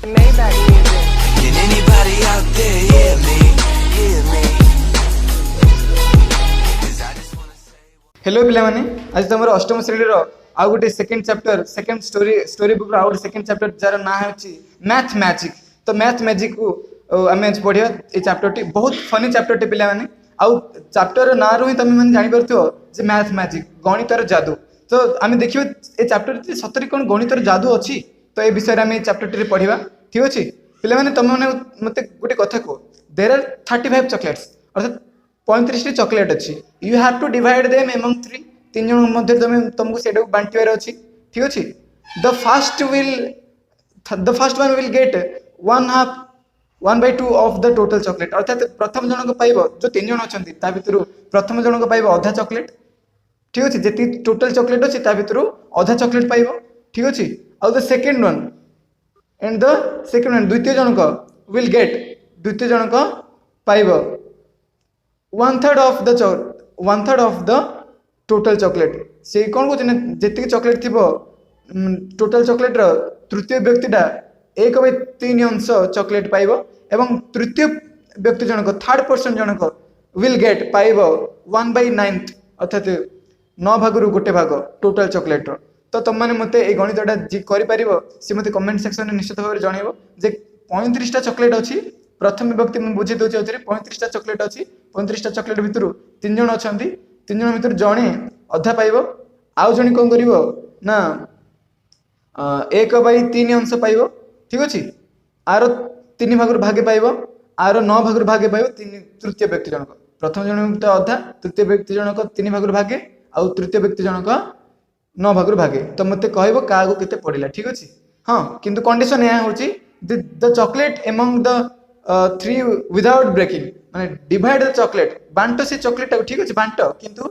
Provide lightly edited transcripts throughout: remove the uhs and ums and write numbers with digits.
Maybach music. Can anybody out there hear me? Hear me? 'Cause I just wanna say. Hello पिलामाने आज तुम अष्टम श्रेणी आउ गोटे second chapter second story book आउ गोटे सेकेंड चैप्टर जार ना है मैथ मैजिक। तो मैथ मैजिक को आम पढ़ा ये चैप्टर टी बहुत फनी चैप्टर टी पिलामाने आउ चैप्टर ना रू ही तुम मैंने जानी पारथो जे मैथ मैजिक गणितर जादू। तो आम देखिए ये चैप्टर सतरी कौन गणितर जादू अच्छी। तो ये विषय में चैप्टर टी पढ़ा ठीक अच्छे पिलामाने तुम मैंने मत गोटे कथा कह देर आर 35 चॉकलेट्स अर्थात 35 चॉकलेट अच्छी you have to divide them among 3 तीन जन मध्य तुमको से बांटार अच्छी ठीक अच्छे the first one will get 1/2 of the total chocolate अर्थात प्रथम जन को पाइब जो तीन जन अच्छा भितर प्रथम जन को पाइब अधा चॉकलेट ठीक अच्छे जी टोटल चॉकलेट अच्छी भितर अधा चॉकलेट पाइब ठीक अच्छे आउ the second one and the second one द्वितीय जनक विल गेट द्वितीय जनक पाइब 1/3 ऑफ द टोटल चॉकलेट से कौन कहते जी चॉकलेट थी टोटल चॉकलेट तृतीय व्यक्तिटा 1/3 अंश चॉकलेट पाइब एवं तृतीय व्यक्ति जनक थर्ड पर्सन जनक विल गेट पाइब 1/9 अर्थात 9 भाग गोटे भाग टोटल चॉकलेट। तो तुम मैंने मत ये गणितटा जी कर सी मत कमेंट सेक्शन में निश्चित भाव जनइब जे 35टा चॉकलेट अच्छी प्रथम व्यक्ति मुझे बुझे दूसरी 35टा चॉकलेट अच्छी 35टा चॉकलेट भितर तीन जन अच्छा तीन जन भितर जड़े अधा पाइब आउ जड़े कौन कर ना 1/3 अंश पाइब ठीक अच्छे आर 3 भाग भागे पाइब आर 9 भाग भागे पाइब तृतीय व्यक्ति जनक प्रथम जन तो अधा तृतीय व्यक्ति जनक 3 भाग भागे आउ तृतीय व्यक्ति जनक 9 भाग भागे। तो मत कह क्या केते पड़ा ठीक अच्छे हाँ किंतु कंडीशन यह हूँ the chocolate among the 3 without breaking माने डिवाइड द चॉकलेट बांट से चॉकलेट ठीक अच्छे बांट किंतु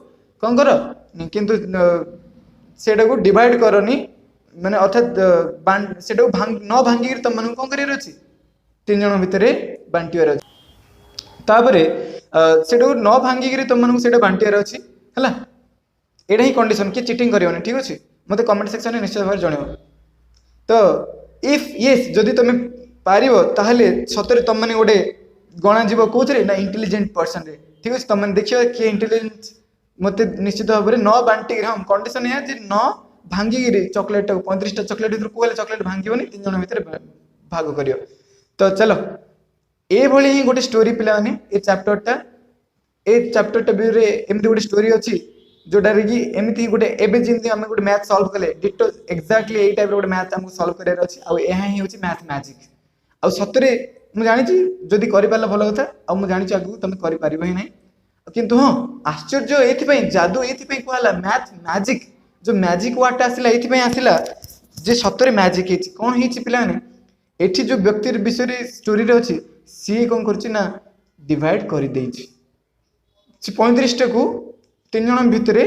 कौन कर किंतु सेटा को डिवाइड करनी माने अर्थात सेटा को न भांगी तुम मन कौन कर तीन जन भितर बांटार अच्छे तापर सेटा को न भांगी तुम मन को बांटार अच्छी है यहाँ ही कंडीशन किए चिटिंग कर ठीक अच्छे मत कमेंट सेक्शन में निश्चित भाव जनइब। तो इफ येस जदि तुम पार ताहले सतरे तुम मैंने गोटे गणा जीव कौन ना इंटेलिजेंट पर्सन रे ठीक अच्छे तुम देखिए किए इंटेलिजेंट मत निश्चित भाव में न बांटिक हम कंडीशन यह न भांगिकी चॉकलेट 35टा चॉकलेट भर कहले चॉकलेट भांगनी तीन जन भितर भाग कर। तो चलो ये ही गोटे स्टोरी पिलाने ये चैप्टरटा भी एमती गोटे स्टोरी अच्छी जोटा कि एमती गोटे एवं जमी आम गोटे मैथ सल्व कले डिटो एक्जाक्टली यही टाइप गोटे मैथ आमको सल्व करार अच्छी आई हूँ मैथ मैजिक आ सतरे मुझे जानी जदि कर भल कथा मुझे जानी आगे तुम कर ही ना किंतु हाँ आश्चर्य ये जादू ये कहला मैथ मैजिक जो मैजिक वार्ड आसला ये आसला जे सतरे मैजिक कौन हो पाने ये जो व्यक्ति विषय स्टोरी अच्छी सी कौन कर डिवाइड कर 35टा को तीन जन भितर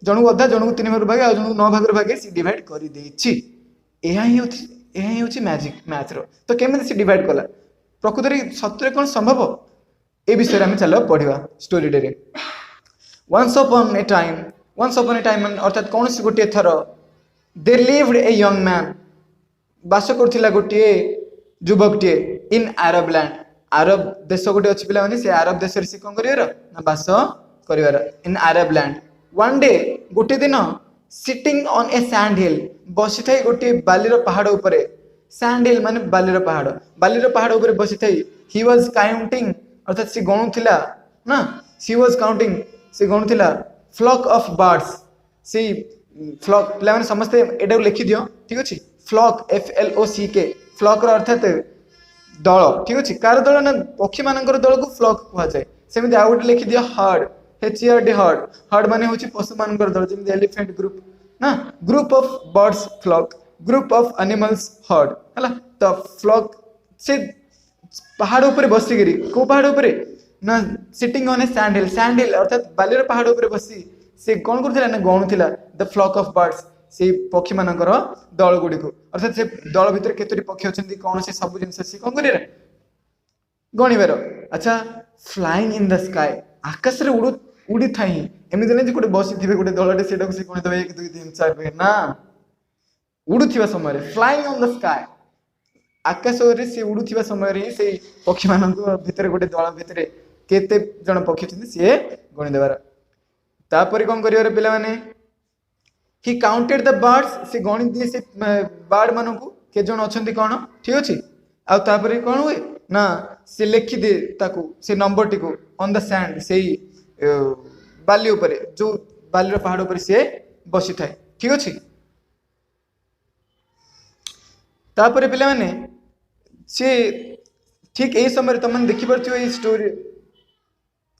जन को अधा जन को 3 भाग भागे आ जन को 9 भाग भागे सी डिवाइड कर मैजिक मैथ रो। तो केमी सी डिवाइड कला प्रकृत में सत्य कौन संभव ए विषय में चलो पढ़ा स्टोरी डे वंस अपॉन ए टाइम अर्थात कौन सी गोटे थर there lived a young man बास कर गोटे युवकटे इन अरब लैंड अरब देश गोटे अच्छी पिला से अरब देश से कौन कर बास कर इन अरब लैंड वन डे गोटे दिन सिटिंग ऑन ए सैंड हिल बसी थाई गोटे बालीर पहाड़ उपरे सैंड हिल माने बालीर पहाड़ उपरे बसी थाई ही वाज काउंटिंग अर्थात सी गणुला ना सी वाज काउंटिंग सी गणुला फ्लॉक ऑफ बर्ड्स सी फ्लॉक पे समस्ते एटा लिखि दियो ठीक अच्छे फ्लॉक FLOCK फ्लॉक अर्थात दल ठीक अच्छे कार दल ना पक्षी मान दल को फ्लॉक कह जाए सेमती आउ गोटे लिखि दियो हर्ड HERD हर्ड माने होची पशु मान दल जमी एलिफेंट ग्रुप ना group of birds flock group of animals herd है। तो फ्लॉक से पहाड़ ऊपर बसिकी को पहाड़ ऊपर ना सिटिंग ऑन ए सैंड हिल अर्थात बालीर पहाड़ ऊपर बसी से कौन कर गणुला द फ्लॉक ऑफ बर्ड्स से पक्षी मान दल गुड़ी अर्थात से दल भितर केतोटी पक्षी अच्छे कौन से सब जिन कौन कर गणिबार। अच्छा फ्लाइंग इन द स्काई आकाश रे उड़ी था एमती नहीं गोटे बसी थे गोटे दलटे से गणित 1 2 3 4 ना उड़ुवा समय फ्लाइंग ऑन द स्काई आकाश रे से उड़ुथिबा समय रे से पक्षी मानक भितर गोटे दल भितर केते जन पक्षी अछंती से गणि देबार तापर कोन करिवार पिला माने ही काउंटेड द बर्ड्स से गणि दिए से बर्ड मानक के जन अछंती कोन ठीक अछि आ तापर कोन हुए ना से लिखि दे ताकू से नंबर टिको ऑन द सैंड से बाली ऊपर जो बाली पहाड़ ऊपर से बसी थाए ठीक अछि तापर पिला माने से ठीक एही समय तुम देखि परथियो ए स्टोरी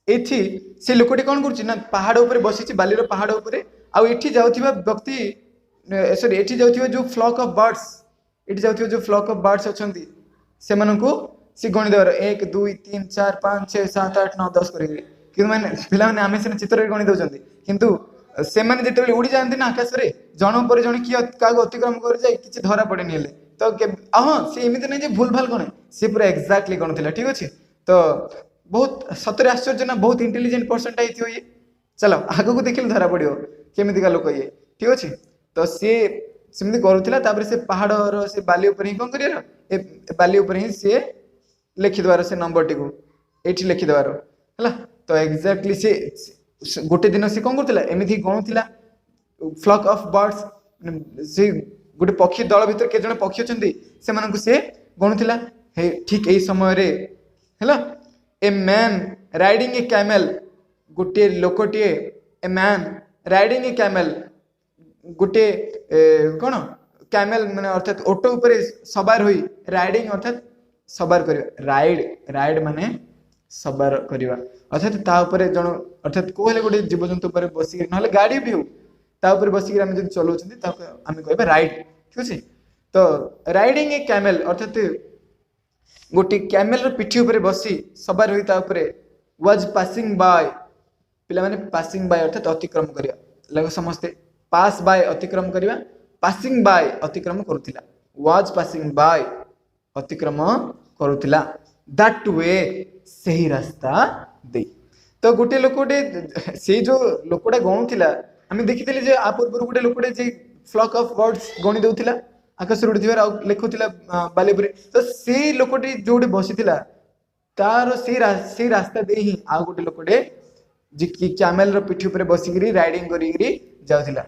एथि से लोकटी कोन करछि ना पहाड़ ऊपर बसिछि बालीर पहाड़ ऊपर आ एठी जाउथिबा व्यक्ति सॉरी एठी जाउथिबा जो फ्लॉक ऑफ बर्ड्स एठी जाउथिबा जो फ्लॉक ऑफ बर्ड्स अछंती से मानकु से गणि देबार 1 2 3 4 5 6 7 8 9 10 करी कि माने पिला माने आमे से चित्र गणि दउचंती किंतु से माने जेतेबेले उड़ी जांती ना आकाश रे जण पर जण की कागो अतिक्रम कर जाय किछि धरा पड़े निले तो हाँ से एमती नहीं भूल भाल गणे सी पूरा एक्जाक्टली गण थिला ठीक अच्छे तो बहुत सतरे आश्चर्य ना बहुत इंटेलिजेंट पर्सन टा ये चलो आगो को देखिले धरा पड़ो केमितिका लोक ये ठीक अच्छे तो सी सेमती करूला तापर से पहाड़ से बाली ऊपर ही कौन कर बाली ऊपर ही सी लिखिदेवार से नंबर टी ये लिखिदेवार है तो एक्जाक्टली से गोटे दिन से कौन करूला एमती गणुला फ्लॉक ऑफ बर्ड्स से गोटे पक्षी दल भीतर के जन पक्षी अच्छा से गणुला ठीक यही समय रे है a man riding a camel गोटे लोकटे a man riding a camel गोटे कौन कैमेल माने अर्थात ऑटो ऊपर सवार हुई राइडिंग अर्थात सवार कर राइड माने सवार करवा अर्थात ता ऊपर जन अर्थात को हेले गोटे जीवजंतु ऊपर बसिक ना गाड़ी भी हो ता ऊपर बसिक आम जो चलाउछंती ताको आम कहबा राइड ठीक अच्छे तो राइडिंग ए कैमेल अर्थात गोटे कैमेल पिठी ऊपर बसी सवार हुई ता ऊपर वाज पासिंग बाय पिला माने पासिंग बाय अर्थात अतिक्रम करिया लगे समस्ते पास बाय अतिक्रम करिया पासिंग बाय अतिक्रम करूतिला वाज पासिंग बाय अतिक्रम करूतिला दैट वे सही रास्ता दे तो गोटे लोकटे से जो लोकटा गणुला आम देखी जे आ पूर्व गोटे लोकटे जे फ्लॉक ऑफ बर्ड्स गणि दउथिला आकाश उड़ुथिबार आ लिखुथिला बाली पर तो से लोकटी जोटे बसिथिला तार से रास्ता दे ही आ गोटे लोकटे जे कि कैमेल रो पिठी ऊपर बसिकरी राइडिंग करिकरी जाउथिला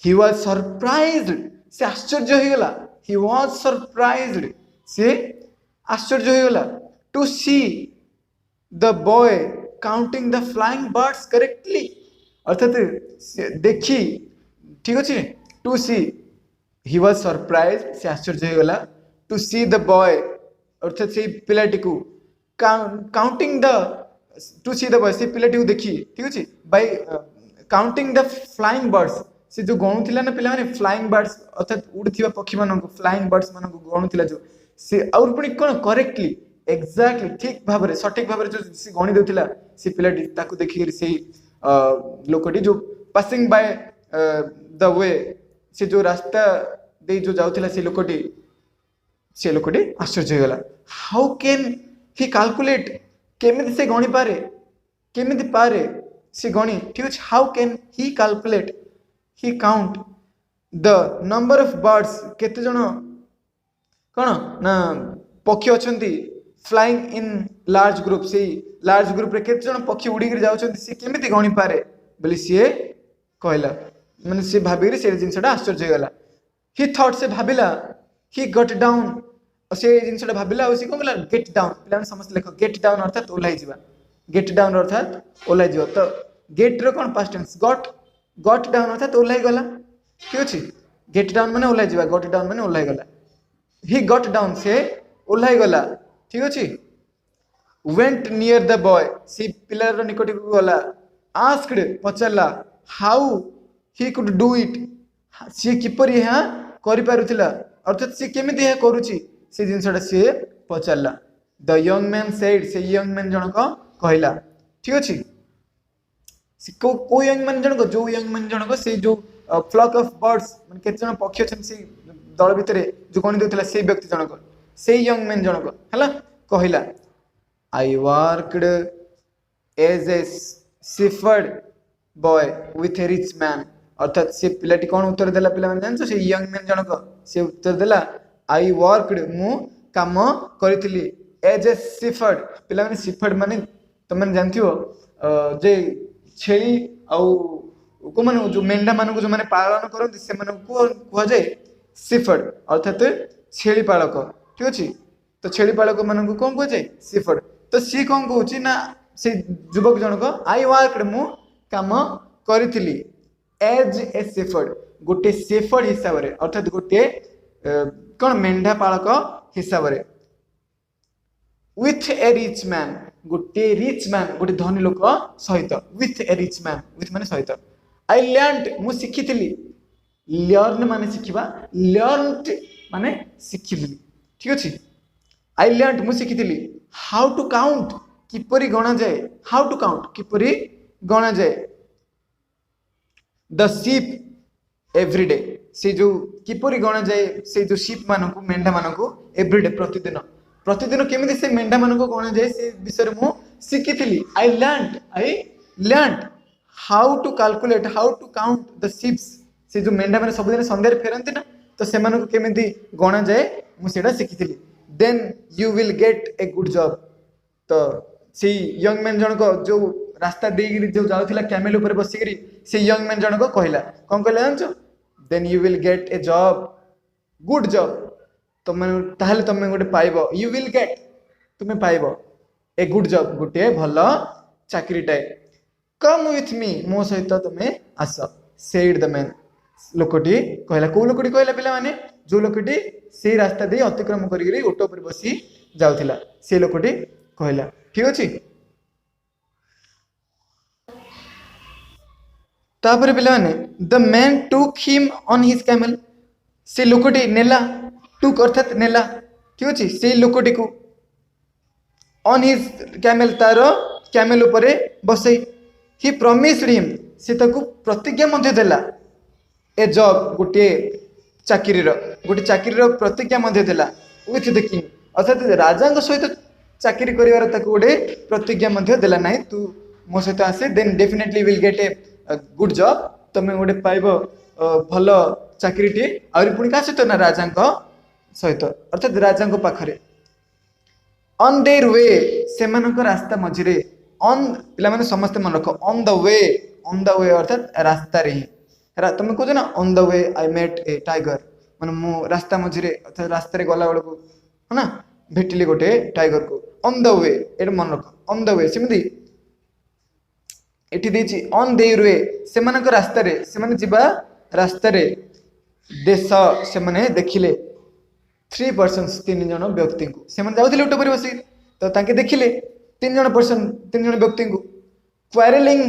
ही वाज सरप्राइज्ड से आश्चर्य हो गला ही वाज सरप्राइज्ड से आश्चर्य हो गला to see the boy counting the flying birds correctly अर्थात देखी ठीक अच्छे to see he was surprise से आश्चर्य हो गला टू सी द बॉय अर्थात से पिलाटी को counting the two see the boy से पिलाटी को देखी ठीक अच्छे bye counting the flying birds से जो गणुला ना पिला माने फ्लाइंग बर्ड्स अर्थात उड़थिबा पक्षी मानक फ्लाइंग बर्ड्स मानक गणुला जो से और पुणी कौन करेक्टली एक्जाक्टली ठीक भाव में सठिक भाव में जो से गणि देउथिला से पिलाटी ताकू देखि से लोकटी जो पासिंग बाय द वे से जो रास्ता दे जो जाउथिला से लोकटी आश्चर्य हो गला हाउ कैन ही कैलकुलेट केमिति से गणि पारे से गणि ठीक अछि how can he calculate he count the number of birds केते जण कौन ना पक्षी अछंती फ्लाइंग इन लार्ज ग्रुप से लार्ज ग्रुप रे केते जण पक्षी उड़ी कर जाउछंती से केमिति गणि पारे बोली सी कहला माने से भाबी से जिनसटा आश्चर्य गला ही थॉट से भाबिला ही गट डाउन से जिनसटा भाबिला से कोन गला गेट डाउन पिला समस्त लेखो गेट डाउन अर्थात ओलाई जिबा गेट डाउन अर्थात ओलाई जिबो तो गेट रो कोन पास्ट टेंस गट डाउन अर्थात ओलाई गला ठीक अछि गेट डाउन माने ओलाई जिबा गट डाउन माने ओलाई गला ही गट डाउन से ओलाई गला ठीक अछि वेंट नियर द बॉय सी पिलर निकट को गला आस्क्ड पचला how he could do it सी किपर यह करि पारुथिला अर्थात सी केमिति यह करूची से जिनसटा सी पचला द यंग मैन सेड से यंग मैन जनक कहला ठीक अछि को यंग मैन जनक जो यंग मैन जनक से जो फ्लॉक ऑफ बर्ड्स माने केते जन पक्षी छन से दल भितरे जो गणि देउथिला से व्यक्ति जनक से यंग मैन जनक हला कहला I worked as a shepherd boy with a rich man अर्थात से पिलाटी कौन उत्तर देला पिला माने जानछो से यंग मैन जनक से उत्तर देला आई वर्कड मु काम करिथिली एज ए सिफर्ड पिला माने सिफर्ड माने तुम जानथियो जे छेली आउ को माने जो मेंढा मानक जो माने पालन करନ୍ତି से मानक को कुहा जाए सिफर्ड अर्थात छेली पालक ठीक अछि तो छेली पालक मानक कोन कुहा जाए सिफर्ड तो सी कोन कहूची ना से युवक जनक आई वर्कड मु काम करिथिली एज ए शेफर्ड गोटे शेफर्ड हिसाब रे अर्थात गोटे कौन मेंढा पालक हिसाब रे विथ ए रिच मैन गोटे रिच मैन गोटे धनी लोक सहित with a rich man with माने सहित आई लर्नड मु शिखिथिली लर्न माने शिखिबा लर्नड माने शिखिली ठीक अछि आई लर्नड मु शिखिथिली हाउ टू काउंट किपरि गणा जाए हाउ टू काउंट किपरि गणा जाए द शीप एवरीडे से जो किपरि गणा जाए से जो शीप मानक मेंढा मानक एवरीडे प्रतिदिन प्रतिदिन केमिति से मेंढा मानक गणा जाए से विषय मु शिखिथिली I learned how to calculate how to count the sheeps से जो मेंढा माने सब दिन संध्यारे फेरंती ना तो से मानक केमिति गणा जाए मु सेडा शिखिथिली then you will get a good job तो से यंग मैन जनक जो रास्ता देगी जो जाउथिला कैमेल ऊपर बसिकरी से यंग मैन जनक कहला कोन कहला जानछो then you will get a job good job तुम ताहले तुम गोटे पाइबो यू विल गेट तुम पाइबो ए गुड जॉब गोटे भलो चाकरीटाए कम विथ मी मो सहित तुम आस सेड द मैन लोकटी कहला को लोकटी कहला पिला माने जो लोकटी से रास्ता दे अतिक्रम करिकरी ऑटो पर बसी जाउथिला से लोकटी कहला ठीक अछि तापर पिला माने the man took him on his camel से लोकटी नेला टुक अर्थात नेला ठीक अछि से लोकटी को on his camel taro camel ऊपर बसई ही प्रॉमिस्ड हिम से ताकू प्रतिज्ञा मध्ये देला ए जॉब गोटे चाकरीर प्रतिज्ञा मध्ये देला विथ द किंग अर्थात राजा सहित चाकरी करिवार ताकू गोटे प्रतिज्ञा मध्ये देला नाही तू मो सहित आसे then definitely will get a good job तुम गोटे पाइब भल चाकरीटी आउरी पुणी का सहित ना राजा सहित अर्थात राजा पाखरे ऑन देयर वे सेमानक रास्ता मझिरे ऑन पिला माने समस्त मन रख ऑन द वे अर्थात रास्ता रे तुम कह ना on the way I met a tiger माने मु रास्ता मझिरे अर्थात रास्ता रे गला बेलू है ना भेटिली गोटे टाइगर को ऑन द वे एट मन रख ऑन द वे सेमती एठी देछि ऑन देयर वे सेमानक रास्ता रे सेमाने जिबा रास्ता रे देश सेमाने देखिले 3 पर्सन्स 3 जन व्यक्ति को सेमाने जाउथिले ऑटो पर बसी तो ताके देखिले 3 जन व्यक्ति को क्वारेलिंग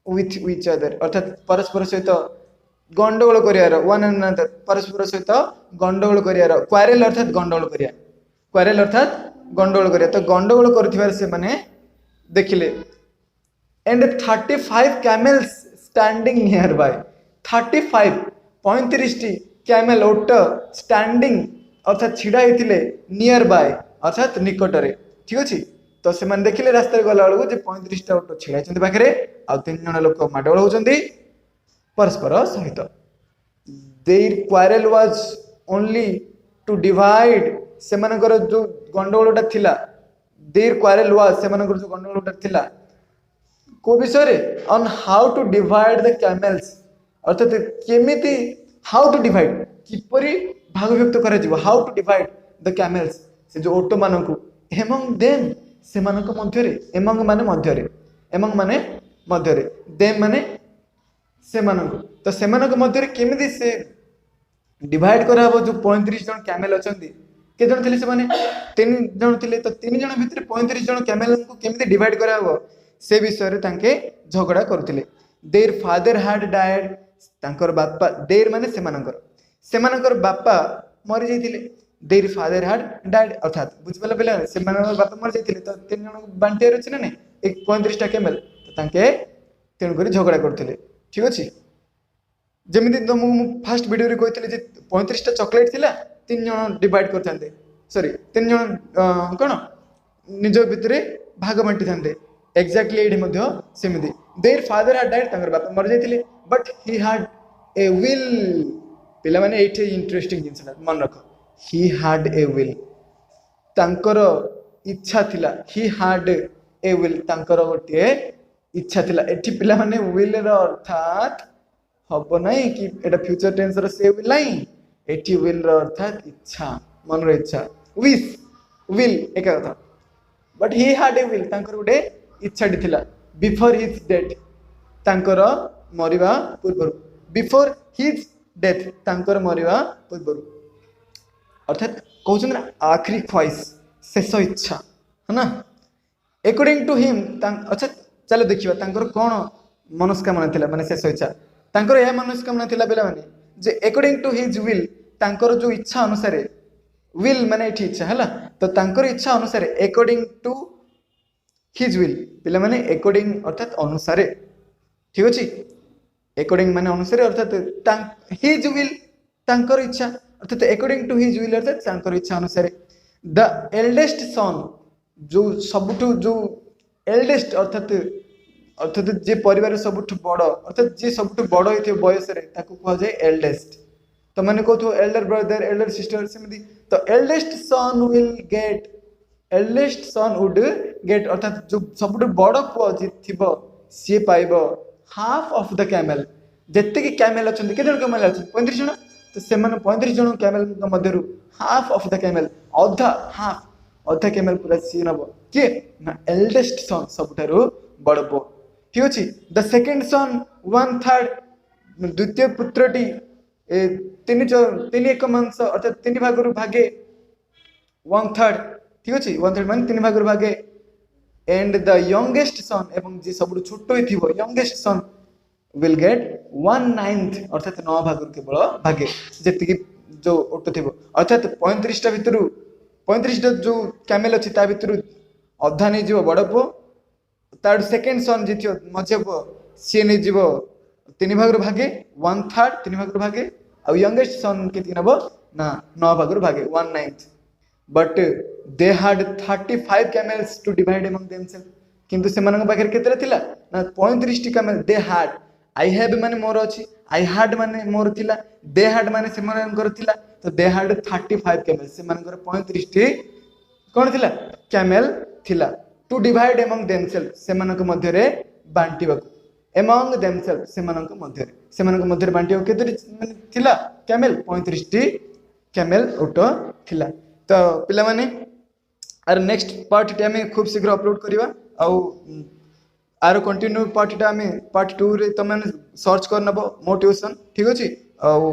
विथ ईच अदर अर्थात परस्पर सहित गंडगोल करियार वन अनदर परस्पर सहित गंडगोल करियार क्वारेल अर्थात गंडगोल करिया क्वारेल अर्थात गंडगोल करिया तो गंडगोल करथिबार से माने देखिले and 35 camels standing nearby 35 टी कैमल ओट स्टैंडिंग अर्थात छिड़ा हेतिले नियर बाय अर्थात निकटरे ठीक अछि तो से माने देखिले रास्ता रे गला बेलू जे 35 टा ओट छिड़ा छथि पाखरे आ 3 जन लोक माडोळ होचंदी परस्पर सहित their quarrel was only to divide से मानकर जो गंडगोलटा थिला देयर क्वारेल वाज से मानकर जो गंडगोलटा थिला को विषय रे on how to divide the camels अर्थात केमिति हाउ टू डिवाइड किपरि भाग विभक्त करा जिवो how to divide the camels से जो ओटो मानकु एमंग देम से मानक मध्यरे एमंग माने मध्यरे देम माने से मानक तो से मानक मध्यरे केमिति से डिवाइड करा हो जो 35 जन कैमल अछंती के जन थिले से माने 3 जन थिले तो 3 जन भितर 35 जन कैमल को केमिति डिवाइड करा हो से विषय रे तांके झगड़ा करथिले देयर फादर हैड डाइड तांकर बापा देयर माने से मानकर बापा मरि जाइथिले देयर फादर हैड डाइड अर्थात बुझबला बेला से मानकर बापा मरि जाइथिले तो 3 जन बांटियार अछि ना नै एक 35 टा कैमल तो तांके तेन करी झगड़ा करथिले ठीक अछि जेमिति तो मु फर्स्ट वीडियो रे कहथिले जे 35 टा चॉकलेट थिला 3 जन डिवाइड करथांते सॉरी 3 जन कोन निज भितरे भाग बांटी थांते एक्जाक्टली एडी मध्य सेमिति देयर फादर हैड डाइड तांकर बापा मर जाइथिले but he had a will पिला माने एठी इंटरेस्टिंग जिंसला मन रख ही हैड ए विल तांकर इच्छा थिला ही हाड ए विल तांकर गोटे इच्छा थिला एठी पिला माने विल र अर्थात हबो नाही कि एटा फ्यूचर टेंस र से विल नाही एठी विल र अर्थात इच्छा मन र इच्छा विश विल एका कथा बट ही हाड ए विल तांकर गोटे इच्छा थिला बिफोर हिज डेथ तांकर मरिबा पूर्व बिफोर हिज डेथ तांकर मरिबा पूर्व अर्थात कहउछन आखरी ख्वाहिश शेष इच्छा है ना अकॉर्डिंग टू हिम अच्छा चलो देखिबा तांकर कोन मनस्कामना थिला माने शेष इच्छा तांकर या मनस्कामना थिला बेला माने जे अकॉर्डिंग टू हिज विल तांकर जो इच्छा अनुसार विल माने एठी इच्छा हैला तो तांकर इच्छा अनुसार अकॉर्डिंग टू हिज विल पिला माने अकॉर्डिंग अर्थात अनुसार ठीक अछि अकॉर्डिंग माने अनुसार अर्थात हिज विल तांकर इच्छा अर्थात अकॉर्डिंग टू हिज विल अर्थात तांकर इच्छा अनुसार द एल्डेस्ट सन जो सबुठु जो एल्डेस्ट अर्थात अर्थात जे परिवार सबुठु बड़ अर्थात जे सबुठु बड़ होइथे बयस रे ताको कह जाय एल्डेस्ट तो माने कहथो एल्डर ब्रदर एल्डर सिस्टर सेमदी तो eldest son will get eldest son would get अर्थात जो सबुठु बड़ पुओ जे थिबो से पाइबो हाफ ऑफ द कैमल जत्ते कि कैमल अछन के जन कैमल अछन 35 जन तो से 35 जन कैमल मध्यरु हाफ ऑफ द कैमल अधा कैमल पूरा सी नबो के ना एल्डेस्ट सन सबुठारु बड़ पुओ ठीक अछि द सेकंड सन 1/3 द्वितीय पुत्रटी तीन एक मांस अर्थात 3 भागरु भागे 1/3 ठीक अछि 1/3 माने 3 भागरु भागे एंड द यंगेस्ट सन एवं जे सबुठु छोट होइथिबो यंगेस्ट सन विल गेट 1/9 अर्थात 9 भागरु केवल भागे जेति कि जो ओटो थिबो अर्थात 35 टा भितरु 35 टा जो कैमल अछि ता भितरु अधा नै जीवो बड़ पो तार सेकंड सन जिथियो मझे पो से नै जीवो 3 भागरु भागे 1/3 3 भागरु भागे आ यंगेस्ट सन केति नबो ना 9 भागरु भागे 1/9 but they had 35 camels to divide among themselves किंतु से मनन पाखर केतरा थिला ना 35 T camel they had I have माने मोर अछि आई हैड माने मोर थिला दे हैड माने से मनन थिला तो दे हैड 35 camels से मनन 35 टी कोन थिला camel थिला टू डिवाइड among themselves से मनन मध्य रे बांटीबाकू among themselves से मनन मध्य रे बांटीबाकू केतरी माने थिला camel 35 टी camel ओटो थिला तो पिला माने आर नेक्स्ट पार्ट टा में खूब शीघ्र अपलोड करिवा आउ आर कंटिन्यू पार्ट टा में पार्ट 2 रे तमन सर्च कर नबो मोटिवेशन ठीक अछि आउ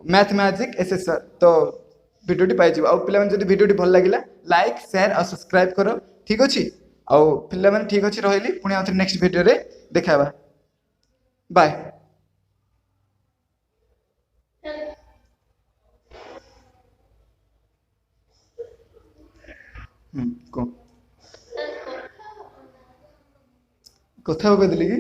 मैथ मैजिक एसएसआर तो वीडियो टी पाइ जिवो आउ पिला माने जदी वीडियो टी भल लागिला लाइक शेयर आ सब्सक्राइब करो ठीक अछि आउ पिला माने ठीक अछि रहइली पुनी आउ नेक्स्ट वीडियो रे देखाबा बाय कथा हो दिली कि